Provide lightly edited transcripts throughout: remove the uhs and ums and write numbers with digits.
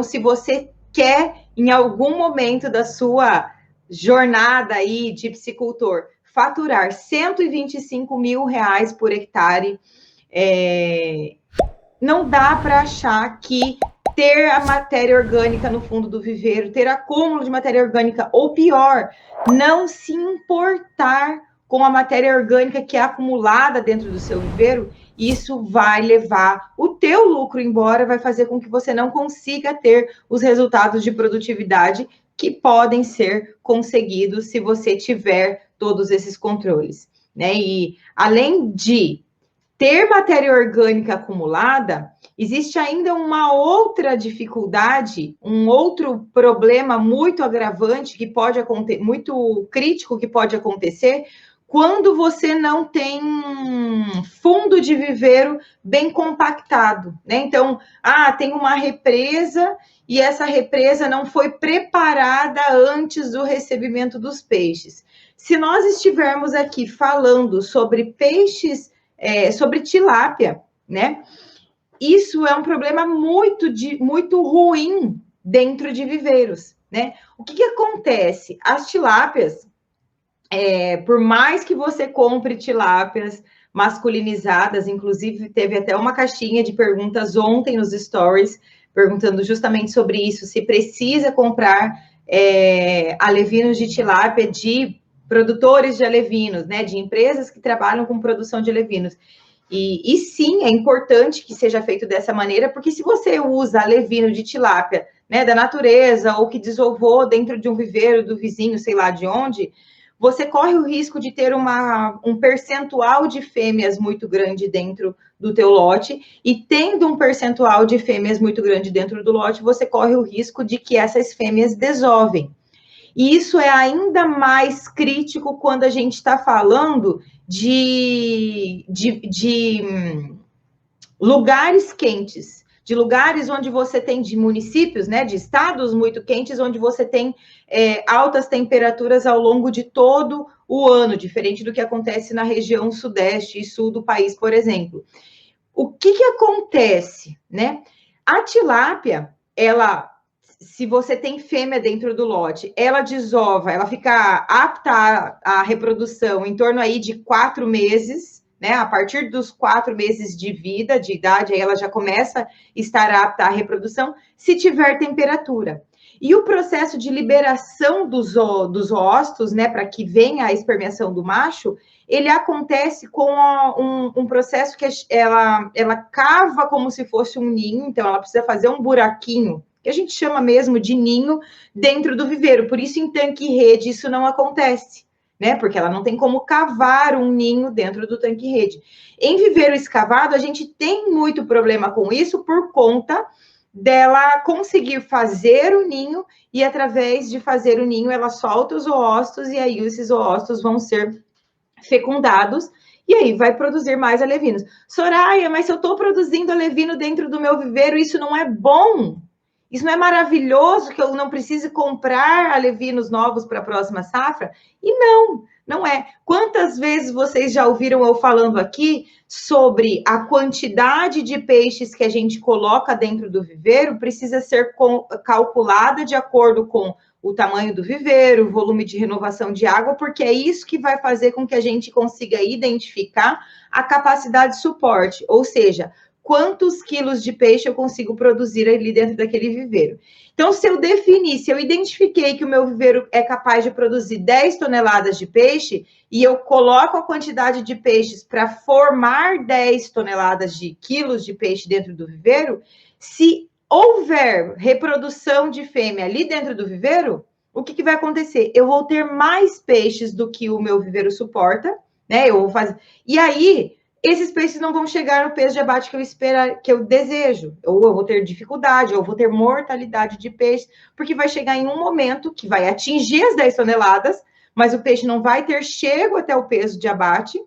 Então, se você quer, em algum momento da sua jornada aí de piscicultor, faturar 125 mil reais por hectare, não dá para achar que ter a matéria orgânica no fundo do viveiro, ter acúmulo de matéria orgânica, ou pior, não se importar com a matéria orgânica que é acumulada dentro do seu viveiro, isso vai levar o teu lucro embora, vai fazer com que você não consiga ter os resultados de produtividade que podem ser conseguidos se você tiver todos esses controles, né? E além de ter matéria orgânica acumulada, existe ainda uma outra dificuldade, um outro problema muito agravante que pode acontecer, muito crítico que pode acontecer quando você não tem um fundo de viveiro bem compactado, né? Então, tem uma represa e essa represa não foi preparada antes do recebimento dos peixes. Se nós estivermos aqui falando sobre peixes, sobre tilápia, né? Isso é um problema muito ruim dentro de viveiros, né? O que acontece? As tilápias, por mais que você compre tilápias masculinizadas, inclusive teve até uma caixinha de perguntas ontem nos stories, perguntando justamente sobre isso, se precisa comprar alevinos de tilápia de produtores de alevinos, né, de empresas que trabalham com produção de alevinos. E sim, é importante que seja feito dessa maneira, porque se você usa alevino de tilápia, né, da natureza, ou que desovou dentro de um viveiro do vizinho, sei lá de onde, você corre o risco de ter um percentual de fêmeas muito grande dentro do teu lote, e tendo um percentual de fêmeas muito grande dentro do lote, você corre o risco de que essas fêmeas desovem. E isso é ainda mais crítico quando a gente está falando de lugares quentes, de lugares onde você tem, de municípios, né, de estados muito quentes, onde você tem altas temperaturas ao longo de todo o ano, diferente do que acontece na região sudeste e sul do país, por exemplo. O que acontece, né? A tilápia, se você tem fêmea dentro do lote, ela desova, ela fica apta à reprodução em torno aí de 4 meses, né? A partir dos 4 meses de vida, de idade, aí ela já começa a estar apta à reprodução, se tiver temperatura. E o processo de liberação dos oócitos, né, para que venha a espermeação do macho, ele acontece com um processo que ela cava como se fosse um ninho, então ela precisa fazer um buraquinho, que a gente chama mesmo de ninho, dentro do viveiro. Por isso, em tanque-rede, isso não acontece, né? Porque ela não tem como cavar um ninho dentro do tanque-rede. Em viveiro escavado, a gente tem muito problema com isso por conta dela conseguir fazer o ninho e, através de fazer o ninho, ela solta os oócitos e aí esses oócitos vão ser fecundados e aí vai produzir mais alevinos. Soraya, mas se eu estou produzindo alevino dentro do meu viveiro, isso não é bom? Isso não é maravilhoso que eu não precise comprar alevinos novos para a próxima safra? E não é. Quantas vezes vocês já ouviram eu falando aqui sobre a quantidade de peixes que a gente coloca dentro do viveiro precisa ser calculada de acordo com o tamanho do viveiro, o volume de renovação de água, porque é isso que vai fazer com que a gente consiga identificar a capacidade de suporte, ou seja, quantos quilos de peixe eu consigo produzir ali dentro daquele viveiro. Então, se eu identifiquei que o meu viveiro é capaz de produzir 10 toneladas de peixe e eu coloco a quantidade de peixes para formar 10 toneladas de quilos de peixe dentro do viveiro, se houver reprodução de fêmea ali dentro do viveiro, o que vai acontecer? Eu vou ter mais peixes do que o meu viveiro suporta, né? E aí, esses peixes não vão chegar no peso de abate que eu desejo, ou eu vou ter dificuldade, ou eu vou ter mortalidade de peixe, porque vai chegar em um momento que vai atingir as 10 toneladas, mas o peixe não vai ter chego até o peso de abate,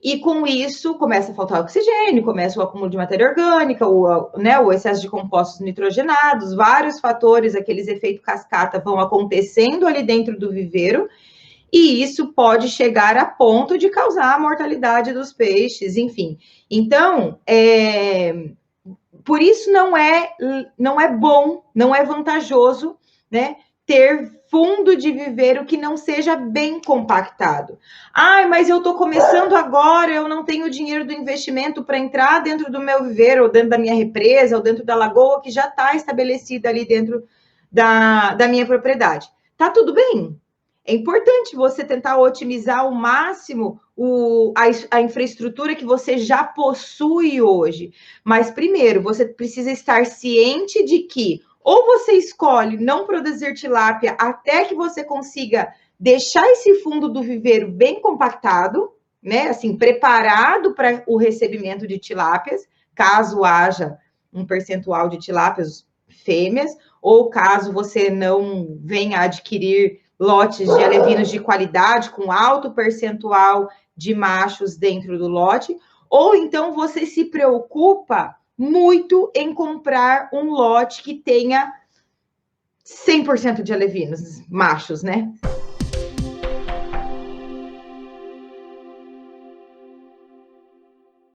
e com isso começa a faltar oxigênio, começa o acúmulo de matéria orgânica, o excesso de compostos nitrogenados, vários fatores, aqueles efeitos cascata vão acontecendo ali dentro do viveiro, e isso pode chegar a ponto de causar a mortalidade dos peixes, enfim. Então, por isso não é bom, não é vantajoso, né, ter fundo de viveiro que não seja bem compactado. Ai, mas eu estou começando agora, eu não tenho dinheiro do investimento para entrar dentro do meu viveiro, ou dentro da minha represa, ou dentro da lagoa, que já está estabelecida ali dentro da minha propriedade. Tá tudo bem. É importante você tentar otimizar ao máximo a infraestrutura que você já possui hoje. Mas, primeiro, você precisa estar ciente de que ou você escolhe não produzir tilápia até que você consiga deixar esse fundo do viveiro bem compactado, né? Assim, preparado para o recebimento de tilápias, caso haja um percentual de tilápias fêmeas, ou caso você não venha adquirir lotes de alevinos de qualidade, com alto percentual de machos dentro do lote, ou então você se preocupa muito em comprar um lote que tenha 100% de alevinos machos, né?